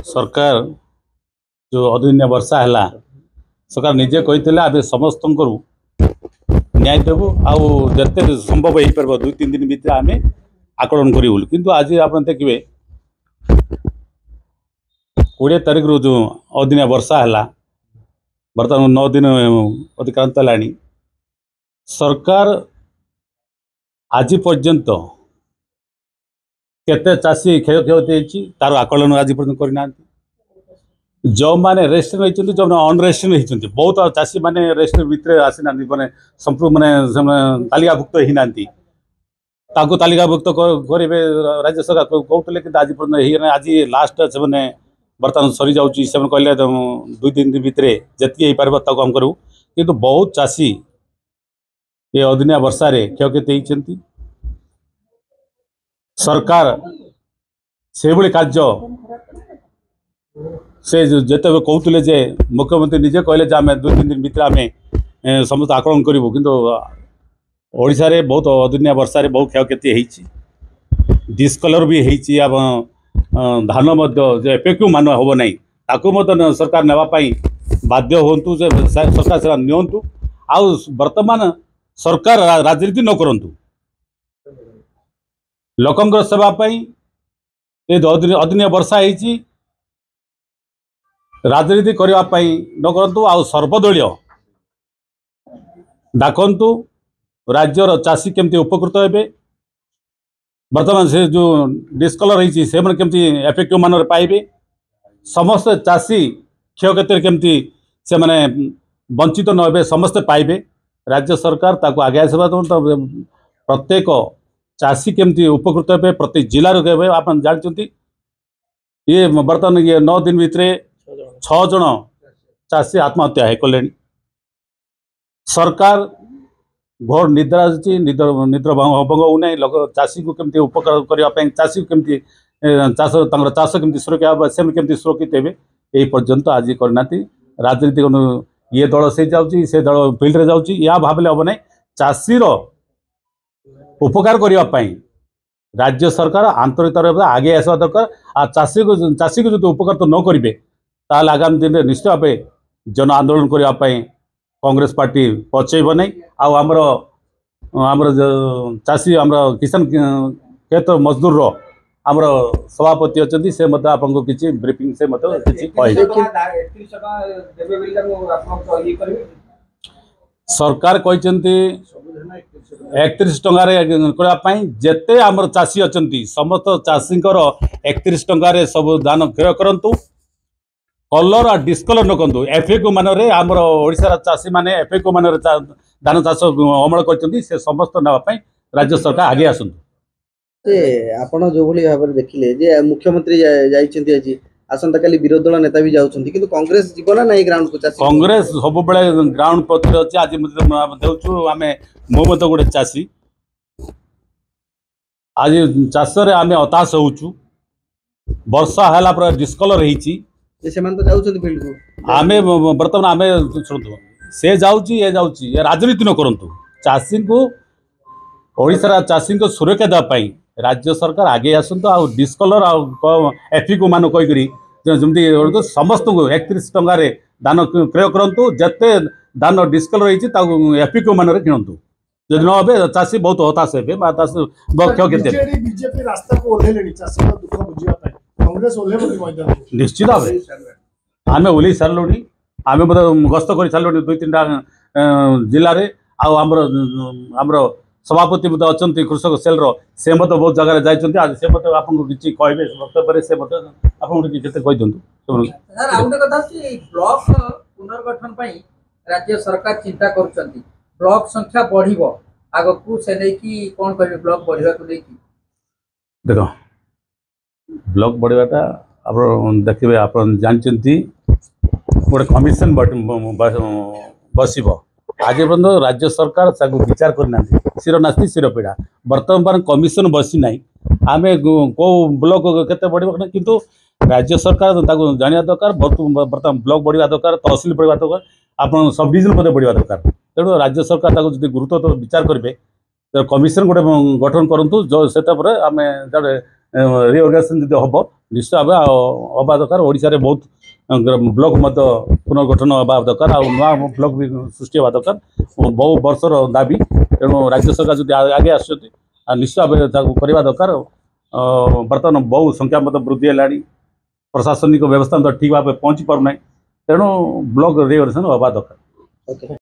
सरकार जो अदिनिया वर्षा है सरकार निजे कही आम समस्त न्याय देवु आते संभव हो पार 2-3 दिन भितर आम आकलन करूँ किंतु आज आप देखिए 20 तारीख रू जो अदिनिया वर्षा है बर्तमान 9 दिन अतिक्रांत है सरकार आज पर्यंत केते चाषी क्षयक्षति तार आकलन आज पर्यंत करना जो मैंने रेस्ट नहीं जो अनरेस्ट नहीं बहुत चाषी मैंने रेस्ट भितर आसीना मैंने संपूर्ण मैंने तालिकाभुक्त होना तालिकाभुक्त करेंगे राज्य सरकार कहते कि आज पर्यटन आज लास्ट से बर्तमान सरी जाऊँगी से कहले 2-3 दिन भितर जी पार हम करूँ किंतु बहुत चाषी ये अदिनिया वर्षा क्षयक्षति होती सरकार से भाई कार्य से जिते कहते जे मुख्यमंत्री निजे कहले आम 2-3 दिन भितर आम समस्त आकलन करूँ किंतु ओडिशा रे बहुत अदिनिया वर्षा रे बहुत क्षयक्षति होती डिस्कलर भी होती धान जो एफेक्टिव मान हम ना ताकू सरकार नापी बाध्य हूँ सरकार से नियंतु आउ वर्तमान सरकार राजनीति न करंतु लोकंर सेवाई ये अदिनिया वर्षा होती राजनीति करने न करंतु आउ सर्वदलीय डाकंतु राज्यर चाषी केमती उपकृत हे बर्तमान से जो डिस्कलर होती से केमती एफेक्टिव मान पाइबे समस्त चाषी क्षयक्षति केमती से माने वंचित न हे समस्ते पाइबे राज्य सरकार ताको आगे आसवा प्रत्येक चाषी केमती उपकृत हे प्रत्येक जिलार आप जानते ये बर्तमान ये 9 दिन भितर 6 जन चाषी आत्महत्या है कले सरकार घोर निद्रा निद्र भंग होना चाषी को केमती उपकार करने चाषी को केमती चाष केमती सुरक्षा से केमती सुरक्षित हे यही पर्यंत आज करना राजनीति ये दल से जाऊँगी से दल फिल्ड जाऊँगी या भावले हम ना चाषीर उपकार करने राज्य सरकार आंतरिक आगे आसवा दरकार आ चाषी को जो उपकार तो न करेंगे ताल आगामी दिन में निश्चित भाव जन आंदोलन करने कांग्रेस पार्टी पचेब नहीं आमर चाषी आम किसान क्षेत्र मजदूर आमर सभापति अच्छी से आपको किसी ब्रीफिंग से सरकार कहते 31 टकर जेते आमर चाषी अच्छा समस्त चाषी 31 टकर सब धान क्रय करूँ कलर और डिस्कलर न करूँ एफएक्यू मान आमर ओडिशा चाषी मैंने एफएक्यू मान धान चाष अमल कर समस्त नापी राज्य सरकार आगे आसतु आपण जो भाव देखिले जे मुख्यमंत्री जाइछन्ती आज आसंता काली विरोधी दल नेता भी जाउछन्ती किंतु कांग्रेस जीवन ना ग्राउंड को चाषी कांग्रेस सब बेले ग्राउंड पत्र अच्छे आज देउछु आमे मो मत गोटे चाषी आज चाष आम हताश होचु वर्षा है पूरा डिस्कलर होती आमे बर्तमान आम शुणु से जाऊँगी ये जाऊँगी राजनीति न करूँ चाषी को ओडिशा चाषी को सुरक्षा देवाई राज्य सरकार आगे आसतु आ डिस्कलर एफिको मान कहीकि समस्त को 31 टकर धान क्रय करूँ जिते धान डिस्कलर होती एफिको मान किणतु जब न हे चाषी बहुत हताश हे निश्चित भाव आम ओल्ल सारू आम गस्त कर सारूँ 2-3टा जिले आमर सभापति अच्छा कृषक सेल से बहुत जगह जाइए आज से आपको किसी कहे वक्तव्य से ब्लॉक पुनर्गठन राज्य सरकार चिंता कर ब्लॉक संख्या बढ़ आगू से नहीं कौन कह ब्लॉक बढ़ा देख ब्लॉक बढ़ाटा आप देखिए आप जानते गोटे कमिशन बस आज पर्यटन राज्य सरकार विचार करना सिर नास्ती सिर पीड़ा बर्तमान कमिशन बसी ना आम कौ ब्लॉक केते बढ़ किंतु राज्य सरकार जाना दरकार बर्तमान ब्लॉक बढ़ा दरकार तहसिल बढ़ा दरकार आप सब डिविजन बढ़ा दरकार तेणु राज्य सरकार जो गुरुत्व विचार करेंगे कमिशन गोटे गठन करूँ जो से आम रिओर्गानाइजेशन जो हम निश्चित भाव हवा दरकार। ओडिशा रे बहुत ब्लॉक मत पुनर्गठन हवा दरकार आ नुआ ब्लॉक भी सृष्टि हवा दरकार बहु वर्षर दाबी। तेणु राज्य सरकार जब आगे आसुच्च निश्चित भाव करवा दरकार। बर्तमान बहु संख्या मत वृद्धि है प्रशासनिक व्यवस्था तो ठीक भाव पहुँची पारना तेणु ब्लॉक रिओर्गनाइजेशन हवा दरकार। ओके।